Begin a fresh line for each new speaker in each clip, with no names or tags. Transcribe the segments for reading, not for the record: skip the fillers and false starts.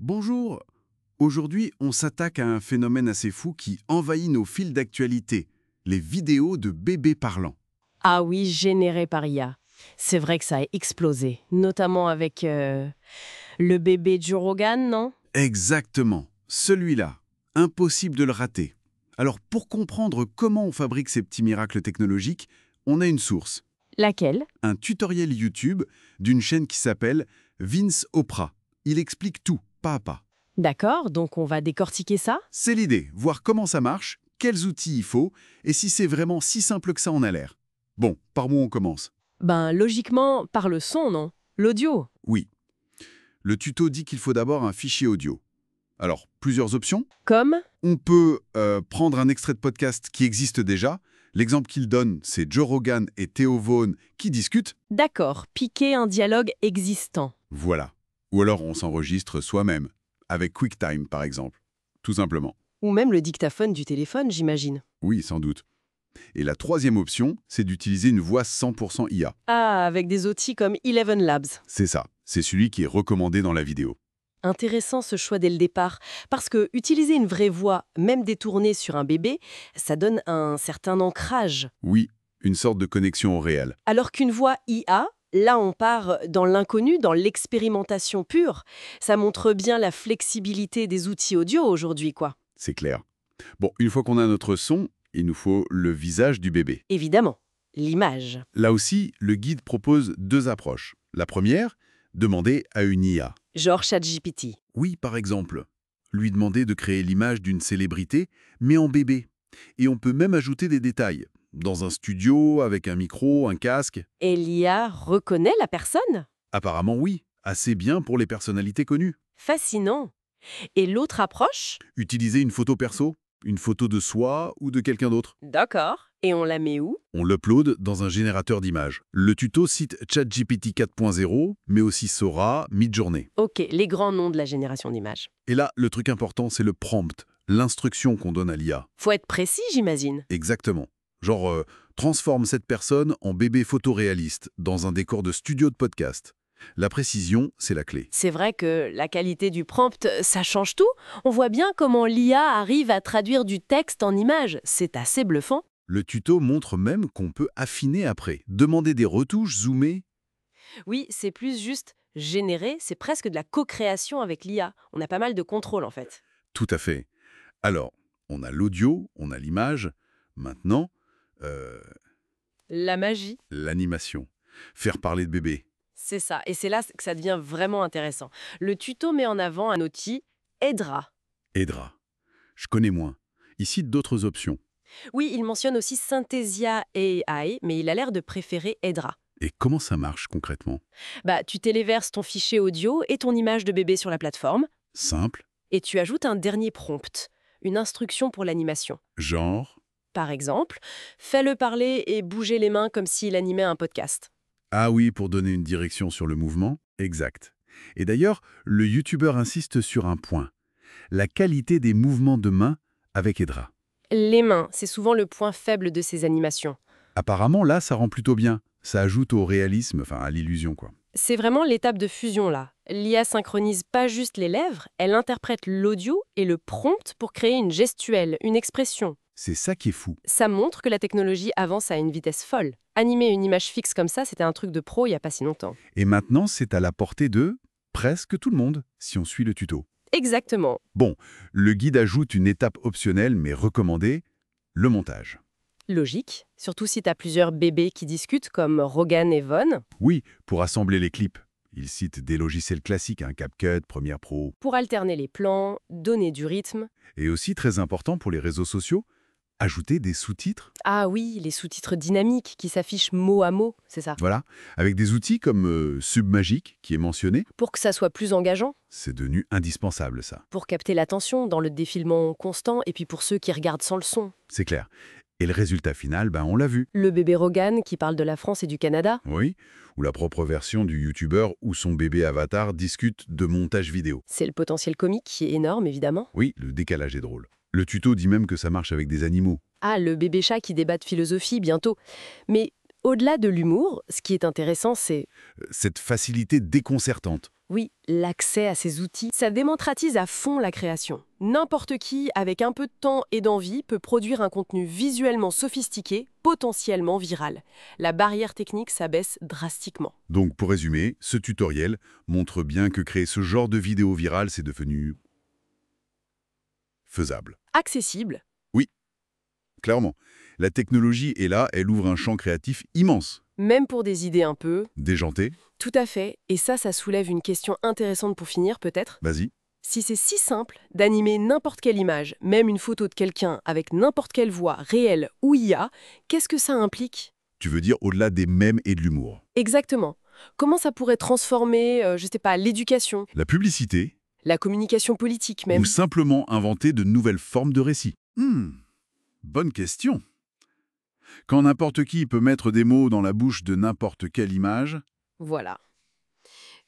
Bonjour. Aujourd'hui, on s'attaque à un phénomène assez fou qui envahit nos fils d'actualité, les vidéos de bébés parlants.
Ah oui, généré par IA. C'est vrai que ça a explosé, notamment avec le bébé Joe Rogan, non?
Exactement, celui-là. Impossible de le rater. Alors, pour comprendre comment on fabrique ces petits miracles technologiques, on a une source,
Laquelle?
un tutoriel YouTube d'une chaîne qui s'appelle Vince Oprah. Il explique tout, pas à pas.
D'accord, donc on va décortiquer ça?
C'est l'idée, voir comment ça marche, quels outils il faut, et si c'est vraiment si simple que ça en a l'air. Bon, par où on commence?
Ben, logiquement, par le son, non? L'audio.
Oui. Le tuto dit qu'il faut d'abord un fichier audio. Alors, plusieurs options.
Comme?
On peut prendre un extrait de podcast qui existe déjà. L'exemple qu'il donne, c'est Joe Rogan et Theo Von qui discutent.
D'accord, piquer un dialogue existant.
Voilà. Ou alors on s'enregistre soi-même, avec QuickTime par exemple. Tout simplement.
Ou même le dictaphone du téléphone, j'imagine.
Oui, sans doute. Et la troisième option, c'est d'utiliser une voix 100% IA.
Ah, avec des outils comme Eleven Labs.
C'est ça. C'est celui qui est recommandé dans la vidéo.
Intéressant ce choix dès le départ, parce que utiliser une vraie voix, même détournée sur un bébé, ça donne un certain ancrage.
Oui, une sorte de connexion au réel.
Alors qu'une voix IA, là on part dans l'inconnu, dans l'expérimentation pure. Ça montre bien la flexibilité des outils audio aujourd'hui, quoi.
C'est clair. Bon, une fois qu'on a notre son, il nous faut le visage du bébé.
Évidemment, l'image.
Là aussi, le guide propose deux approches. La première, demander à une IA.
Genre ChatGPT.
Oui, par exemple, lui demander de créer l'image d'une célébrité, mais en bébé. Et on peut même ajouter des détails. Dans un studio, avec un micro, un casque.
Et l'IA reconnaît la personne?
Apparemment oui, assez bien pour les personnalités connues.
Fascinant. Et l'autre approche?
Utiliser une photo perso, une photo de soi ou de quelqu'un d'autre.
D'accord. Et on la met où?
On l'upload dans un générateur d'images. Le tuto cite ChatGPT 4.0, mais aussi Sora, Midjourney.
Ok, les grands noms de la génération d'images.
Et là, le truc important, c'est le prompt, l'instruction qu'on donne à l'IA.
Faut être précis, j'imagine.
Exactement. Genre, transforme cette personne en bébé photoréaliste dans un décor de studio de podcast. La précision, c'est la clé.
C'est vrai que la qualité du prompt, ça change tout. On voit bien comment l'IA arrive à traduire du texte en images. C'est assez bluffant.
Le tuto montre même qu'on peut affiner après, demander des retouches, zoomer.
Oui, c'est plus juste générer, c'est presque de la co-création avec l'IA. On a pas mal de contrôle en fait.
Tout à fait. Alors, on a l'audio, on a l'image. Maintenant,
La magie,
l'animation. Faire parler de bébé.
c'est ça. Et c'est là que ça devient vraiment intéressant. Le tuto met en avant un outil, Edra.
Edra. Je connais moins. Ici, d'autres options.
Oui, il mentionne aussi Synthesia AI, mais il a l'air de préférer Edra.
Et comment ça marche concrètement?
Bah, tu téléverses ton fichier audio et ton image de bébé sur la plateforme,
Simple.
et tu ajoutes un dernier prompt, une instruction pour l'animation.
Genre.
Par exemple, fais-le parler et bouger les mains comme s'il animait un podcast.
Ah oui, pour donner une direction sur le mouvement. Exact. Et d'ailleurs, le youtubeur insiste sur un point. La qualité des mouvements de main avec Edra.
Les mains, c'est souvent le point faible de ces animations.
Apparemment, là, ça rend plutôt bien. Ça ajoute au réalisme, enfin à l'illusion, quoi.
C'est vraiment l'étape de fusion là. L'IA synchronise pas juste les lèvres, elle interprète l'audio et le prompt pour créer une gestuelle, une expression.
C'est ça qui est fou.
Ça montre que la technologie avance à une vitesse folle. Animer une image fixe comme ça, c'était un truc de pro il y a pas si longtemps.
Et maintenant, c'est à la portée de presque tout le monde, si on suit le tuto.
Exactement.
Bon, le guide ajoute une étape optionnelle mais recommandée, le montage.
Logique, surtout si t'as plusieurs bébés qui discutent comme Rogan et Von.
Oui, pour assembler les clips. Il cite des logiciels classiques, CapCut, Premiere Pro.
Pour alterner les plans, donner du rythme.
Et aussi, très important pour les réseaux sociaux, ajouter des sous-titres.
Ah oui, les sous-titres dynamiques qui s'affichent mot à mot, c'est ça.
Voilà, avec des outils comme Submagic, qui est mentionné.
Pour que ça soit plus engageant,
C'est devenu indispensable, ça.
pour capter l'attention dans le défilement constant et puis pour ceux qui regardent sans le son.
C'est clair. Et le résultat final, on l'a vu.
Le bébé Rogan qui parle de la France et du Canada.
Oui, ou la propre version du youtubeur où son bébé avatar discute de montage vidéo.
C'est le potentiel comique qui est énorme, évidemment.
Oui, le décalage est drôle. Le tuto dit même que ça marche avec des animaux.
Ah, le bébé chat qui débat de philosophie bientôt. Mais au-delà de l'humour, ce qui est intéressant, c'est...
Cette facilité déconcertante.
Oui, l'accès à ces outils, ça démocratise à fond la création. N'importe qui, avec un peu de temps et d'envie, peut produire un contenu visuellement sophistiqué, potentiellement viral. La barrière technique s'abaisse drastiquement.
Donc, pour résumer, ce tutoriel montre bien que créer ce genre de vidéo virale, c'est devenu faisable.
Accessible.
Oui, clairement. La technologie est là, elle ouvre un champ créatif immense.
Même pour des idées un peu.
Déjanté,
Tout à fait. Et ça soulève une question intéressante pour finir, peut-être.
vas-y.
Si c'est si simple d'animer n'importe quelle image, même une photo de quelqu'un avec n'importe quelle voix réelle ou IA, qu'est-ce que ça implique?
Tu veux dire au-delà des mèmes et de l'humour.
Exactement. Comment ça pourrait transformer, je sais pas, l'éducation,
La publicité,
la communication politique même?
ou simplement inventer de nouvelles formes de récits. Bonne question. Quand n'importe qui peut mettre des mots dans la bouche de n'importe quelle image,
Voilà.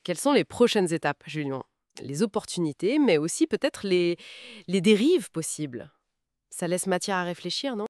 Quelles sont les prochaines étapes, Julien? Les opportunités, mais aussi peut-être les dérives possibles. Ça laisse matière à réfléchir, non?